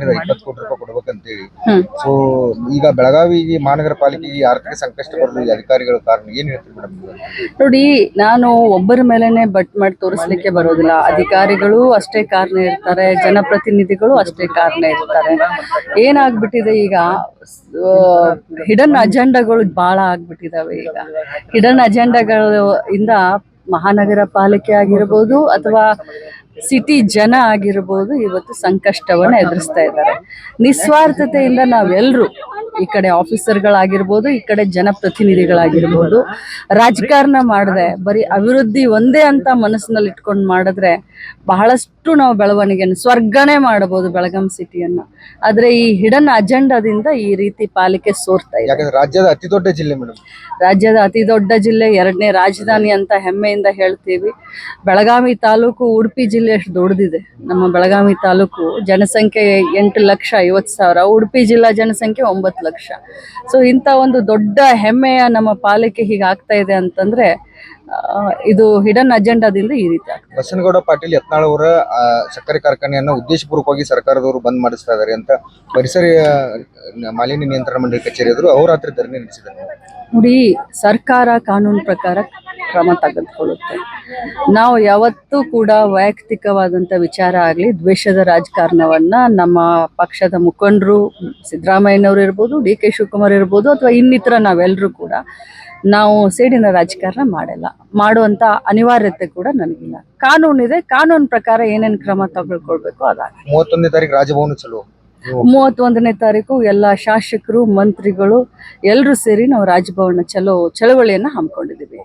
20 ಕೋಟಿ ರೂಪಾಯಿ ಕೊಡ್ಬೇಕಂತೇಳಿ. ಸೊ ಈಗ ಬೆಳಗಾವಿ ಮಹಾನಗರ ಪಾಲಿಕೆಗೆ ಆರ್ಥಿಕ ಸಂಕಷ್ಟ ಬರಲು ಈ ಅಧಿಕಾರಿಗಳ ಕಾರಣ ಏನ್ ಹೇಳ್ತೀರಿ ಮೇಡಮ್? ನೋಡಿ, ನಾನು ಒಬ್ಬರ ಮೇಲೆನೆ ಬಟ್ ಮಾಡಿ ತೋರಿಸ್ಲಿಕ್ಕೆ ಬರೋದಿಲ್ಲ. ಅಧಿಕಾರಿಗಳು ಅಷ್ಟೇ ಕಾರಣ ಇರ್ತಾರೆ, ಜನಪ್ರತಿನಿಧಿಗಳು ಅಷ್ಟೇ ಕಾರಣ ಇರ್ತಾರೆ. ಏನಾಗ್ಬಿಟ್ಟಿದೆ ಈಗ, ಹಿಡನ್ ಅಜೆಂಡಾಗಳು ಬಹಳ ಆಗ್ಬಿಟ್ಟಿದಾವೆ. ಈಗ ಹಿಡನ್ ಅಜೆಂಡಾಗಳು ಇಂದ ಮಹಾನಗರ ಪಾಲಿಕೆ ಆಗಿರ್ಬೋದು ಅಥವಾ ಸಿಟಿ ಜನ ಆಗಿರ್ಬೋದು ಇವತ್ತು ಸಂಕಷ್ಟವನ್ನ ಎದುರಿಸ್ತಾ ಇದ್ದಾರೆ. ನಿಸ್ವಾರ್ಥತೆಯಿಂದ ನಾವೆಲ್ಲರೂ, ಈ ಕಡೆ ಆಫೀಸರ್ಗಳಾಗಿರ್ಬೋದು, ಈ ಕಡೆ ಜನಪ್ರತಿನಿಧಿಗಳಾಗಿರ್ಬೋದು, ರಾಜಕಾರಣ ಮಾಡದೆ ಬರೀ ಅಭಿವೃದ್ಧಿ ಒಂದೇ ಅಂತ ಮನಸ್ಸಿನಲ್ಲಿ ಇಟ್ಕೊಂಡು ಮಾಡಿದ್ರೆ ಬಹಳಷ್ಟು ನಾವು ಬೆಳವಣಿಗೆಯನ್ನು ಸ್ವರ್ಗನೇ ಮಾಡಬಹುದು ಬೆಳಗಾಂ ಸಿಟಿಯನ್ನ. ಆದ್ರೆ ಈ ಹಿಡನ್ ಅಜೆಂಡಾದಿಂದ ಈ ರೀತಿ ಪಾಲಿಕೆ ಸೋರ್ತಾ ಇದೆ. ಯಾಕಂದ್ರೆ ರಾಜ್ಯದ ಅತಿ ದೊಡ್ಡ ಜಿಲ್ಲೆ ಮೇಡಮ್, ರಾಜ್ಯದ ಅತಿ ದೊಡ್ಡ ಜಿಲ್ಲೆ, 2ನೇ ರಾಜಧಾನಿ ಅಂತ ಹೆಮ್ಮೆಯಿಂದ ಹೇಳ್ತೀವಿ. ಬೆಳಗಾವಿ ತಾಲೂಕು ಉಡುಪಿ ಜಿಲ್ಲೆ ಅಷ್ಟು ದೊಡ್ಡದಿದೆ. ನಮ್ಮ ಬೆಳಗಾವಿ ತಾಲೂಕು ಜನಸಂಖ್ಯೆ 8,50,000, ಉಡುಪಿ ಜಿಲ್ಲಾ ಜನಸಂಖ್ಯೆ 9 ಲಕ್ಷ. ಸೊ ಇಂಥ ಒಂದು ದೊಡ್ಡ ಹೆಮ್ಮೆಯ ನಮ್ಮ ಪಾಲಿಕೆ ಹೀಗಾಗ್ತಾ ಇದೆ ಅಂತಂದ್ರೆ ಇದು ಹಿಡನ್ ಅಜೆಂಡಾದಿಂದ ಈ ರೀತಿ ಆಗ್ತದೆ. ಬಸನಗೌಡ ಪಾಟೀಲ್ ಯತ್ನಾಳ್ ಅವರ ಸಕ್ಕರೆ ಕಾರ್ಖಾನೆಯನ್ನು ಉದ್ದೇಶಪೂರ್ವಕವಾಗಿ ಸರ್ಕಾರದವರು ಬಂದ್ ಮಾಡಿಸ್ತಾ ಇದ್ದಾರೆ ಅಂತ ಪರಿಸರ ಮಾಲಿನ್ಯ ನಿಯಂತ್ರಣ ಮಂಡಳಿ ಕಚೇರಿ ಎದುರು ಅಹೋರಾತ್ರಿ ಧರಣಿ ನಡೆಸಿದ್ದಾರೆ. ನೋಡಿ, ಸರ್ಕಾರ ಕಾನೂನು ಪ್ರಕಾರ ಕ್ರಮ ತೆಗೆದುಕೊಳ್ಳುತ್ತೆ. ನಾವು ಯಾವತ್ತೂ ಕೂಡ ವೈಯಕ್ತಿಕವಾದಂಥ ವಿಚಾರ ಆಗಲಿ, ದ್ವೇಷದ ರಾಜಕಾರಣವನ್ನ ನಮ್ಮ ಪಕ್ಷದ ಮುಖಂಡರು ಸಿದ್ದರಾಮಯ್ಯನವರು ಇರ್ಬೋದು, DK ಶಿವಕುಮಾರ್ ಇರ್ಬೋದು, ಅಥವಾ ಇನ್ನಿತರ ನಾವೆಲ್ಲರೂ ಕೂಡ ನಾವು ಸೇಡಿನ ರಾಜಕಾರಣ ಮಾಡುವಂಥ ಅನಿವಾರ್ಯತೆ ಕೂಡ ನನಗಿಲ್ಲ. ಕಾನೂನಿದೆ, ಕಾನೂನು ಪ್ರಕಾರ ಏನೇನು ಕ್ರಮ ತೆಗೆದುಕೊಳ್ಬೇಕು ಅದಾಗ 31ನೇ ತಾರೀಕು ರಾಜಭವನ ಚಲೋ. 31ನೇ ತಾರೀಕು ಎಲ್ಲ ಶಾಸಕರು, ಮಂತ್ರಿಗಳು ಎಲ್ಲರೂ ಸೇರಿ ನಾವು ರಾಜಭವನ ಚಳವಳಿಯನ್ನು ಹಮ್ಮಿಕೊಂಡಿದ್ದೀವಿ.